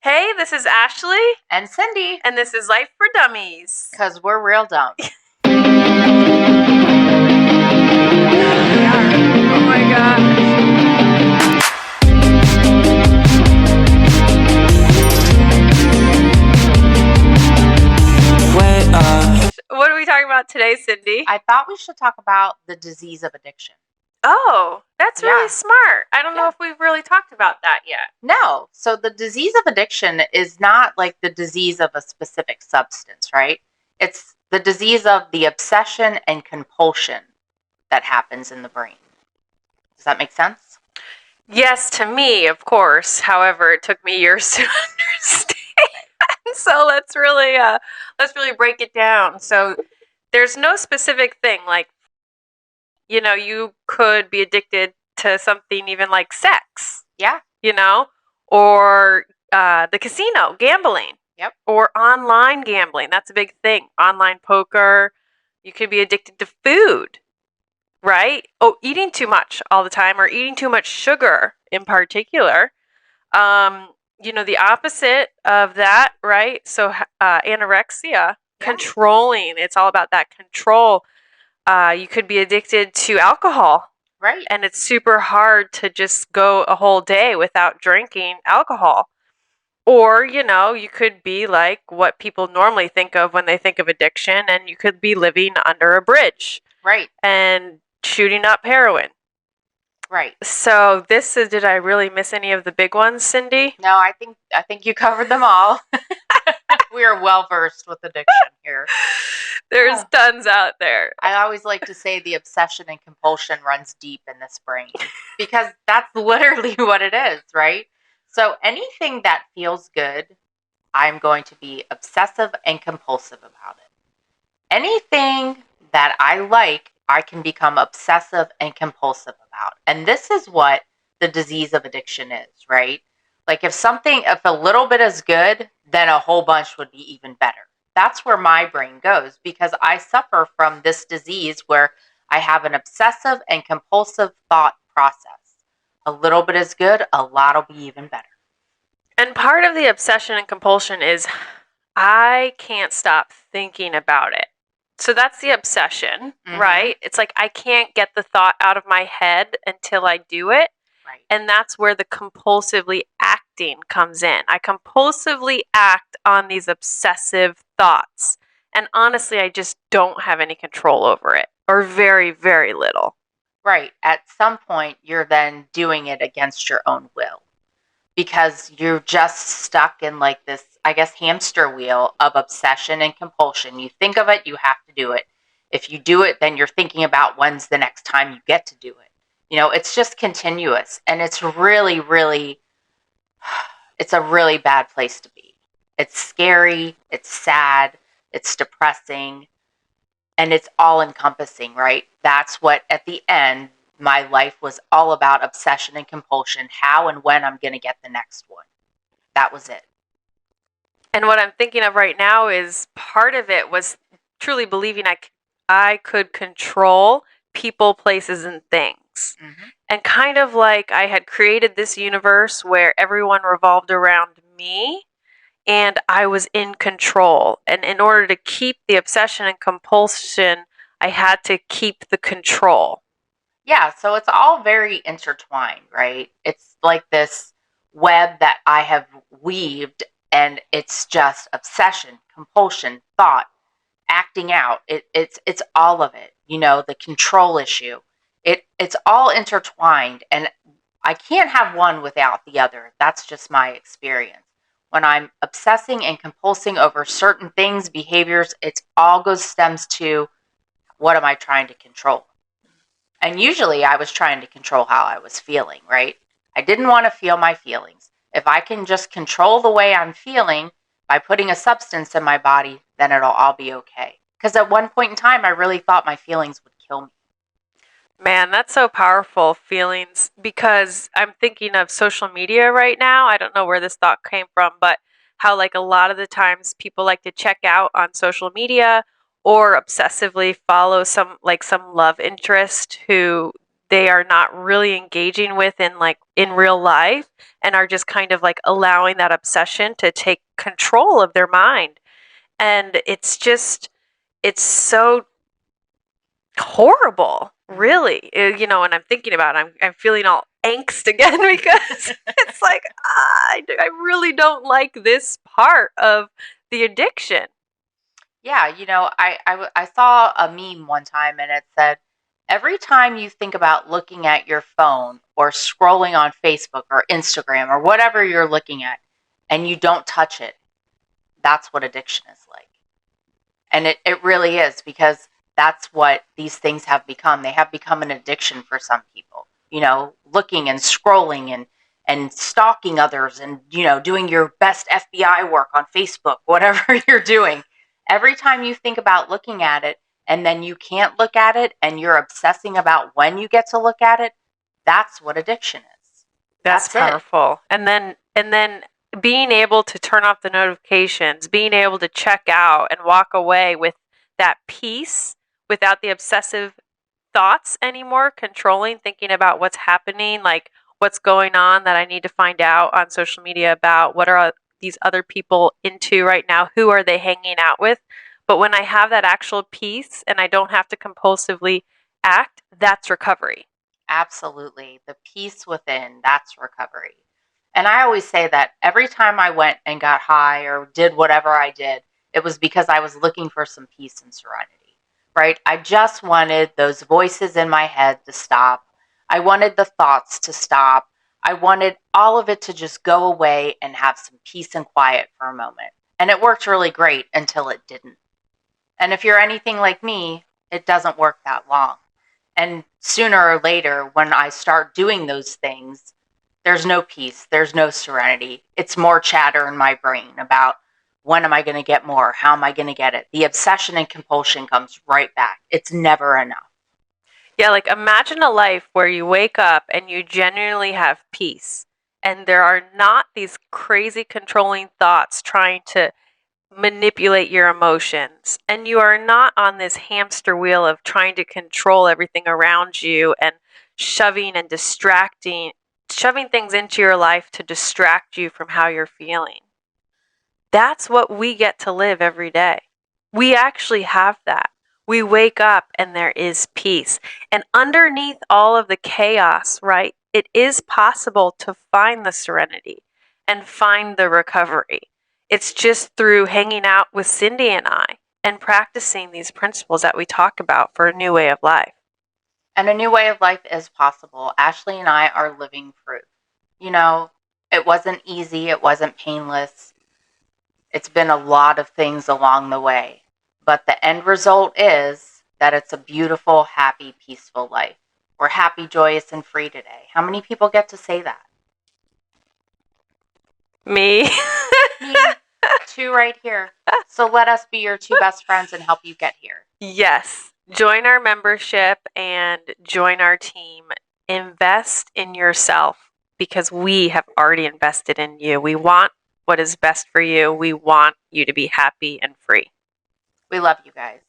Hey, this is Ashley, And Cindy, and this is Life for Dummies. because we're real dumb. We are. Oh my gosh. What are we talking about today, Cindy? I thought we should talk about the disease of addiction. Oh, that's really Yeah. smart. I don't know Yeah. if we've really talked about that yet. No, so the disease of addiction is not like the disease of a specific substance, right? It's the disease of the obsession and compulsion that happens in the brain. Does that make sense? Yes, to me, of course. However, it took me years to understand. So let's really break it down. So there's no specific thing like, you could be addicted to something even like sex, Yeah. or the casino, gambling. Yep. Or online gambling. That's a big thing. Online poker. You could be addicted to food, right? Oh, eating too much all the time or eating too much sugar in particular. The opposite of that, right? So anorexia, controlling. It's all about that control. You could be addicted to alcohol. Right. And it's super hard to just go a whole day without drinking alcohol. Or, you could be like what people normally think of when they think of addiction, and you could be living under a bridge. Right. And shooting up heroin. Right. So did I really miss any of the big ones, Cindy? No, I think you covered them all. We are well versed with addiction here. There's tons out there. I always like to say the obsession and compulsion runs deep in this brain because that's literally what it is, right? So anything that feels good, I'm going to be obsessive and compulsive about it. Anything that I like, I can become obsessive and compulsive about. And this is what the disease of addiction is, right? Like if a little bit is good, then a whole bunch would be even better. That's where my brain goes because I suffer from this disease where I have an obsessive and compulsive thought process. A little bit is good, a lot will be even better. And part of the obsession and compulsion is I can't stop thinking about it. So that's the obsession, right? It's like I can't get the thought out of my head until I do it. Right. And that's where the compulsively acting comes in. I compulsively act on these obsessive thoughts. And honestly, I just don't have any control over it, or very, very little. Right. At some point, you're then doing it against your own will because you're just stuck in like this, I guess, hamster wheel of obsession and compulsion. You think of it, you have to do it. If you do it, then you're thinking about when's the next time you get to do it. It's just continuous. And it's really, really, it's a really bad place to be. It's scary. It's sad. It's depressing. And it's all encompassing, right? That's what, at the end, my life was all about obsession and compulsion, how and when I'm going to get the next one. That was it. And what I'm thinking of right now is part of it was truly believing I could control people, places, and things. And kind of like I had created this universe where everyone revolved around me and I was in control. And in order to keep the obsession and compulsion, I had to keep the control. Yeah, so it's all very intertwined, right? It's like this web that I have weaved, and it's just obsession, compulsion, thought, acting out. It's all of it. The control issue. It's all intertwined, and I can't have one without the other. That's just my experience. When I'm obsessing and compulsing over certain things, behaviors, it all stems to what am I trying to control? And usually I was trying to control how I was feeling, right? I didn't want to feel my feelings. If I can just control the way I'm feeling by putting a substance in my body, then it'll all be okay. Because at one point in time, I really thought my feelings would kill me. Man, that's so powerful, feelings, because I'm thinking of social media right now. I don't know where this thought came from, but how like a lot of the times people like to check out on social media or obsessively follow some love interest who they are not really engaging with in real life, and are just kind of like allowing that obsession to take control of their mind. And it's so horrible, really. And I'm thinking about it, I'm feeling all angst again because it's like, I really don't like this part of the addiction. Yeah, I saw a meme one time and it said, every time you think about looking at your phone or scrolling on Facebook or Instagram or whatever you're looking at and you don't touch it, that's what addiction is like. And it really is, because that's what these things have become. They have become an addiction for some people, looking and scrolling and stalking others and, doing your best FBI work on Facebook, whatever you're doing. Every time you think about looking at it and then you can't look at it and you're obsessing about when you get to look at it, that's what addiction is. That's powerful. And then being able to turn off the notifications, being able to check out and walk away with that peace without the obsessive thoughts anymore controlling, thinking about what's happening, like what's going on that I need to find out on social media about, what are these other people into right now, who are they hanging out with. But when I have that actual peace and I don't have to compulsively act, that's recovery. Absolutely. The peace within, that's recovery. And I always say that every time I went and got high or did whatever I did, it was because I was looking for some peace and serenity, right? I just wanted those voices in my head to stop. I wanted the thoughts to stop. I wanted all of it to just go away and have some peace and quiet for a moment. And it worked really great until it didn't. And if you're anything like me, it doesn't work that long. And sooner or later, when I start doing those things, there's no peace, there's no serenity. It's more chatter in my brain about, when am I going to get more? How am I going to get it? The obsession and compulsion comes right back. It's never enough. Yeah, like imagine a life where you wake up and you genuinely have peace, and there are not these crazy controlling thoughts trying to manipulate your emotions, and you are not on this hamster wheel of trying to control everything around you and shoving and distracting, shoving things into your life to distract you from how you're feeling. That's what we get to live every day. We actually have that. We wake up and there is peace. And underneath all of the chaos, right, it is possible to find the serenity and find the recovery. It's just through hanging out with Cindy and I and practicing these principles that we talk about for a new way of life. And a new way of life is possible. Ashley and I are living proof. It wasn't easy, it wasn't painless. It's been a lot of things along the way. But the end result is that it's a beautiful, happy, peaceful life. We're happy, joyous, and free today. How many people get to say that? Me. Me. Two right here. So let us be your two best friends and help you get here. Yes. Join our membership and join our team. Invest in yourself because we have already invested in you. We want what is best for you. We want you to be happy and free. We love you guys.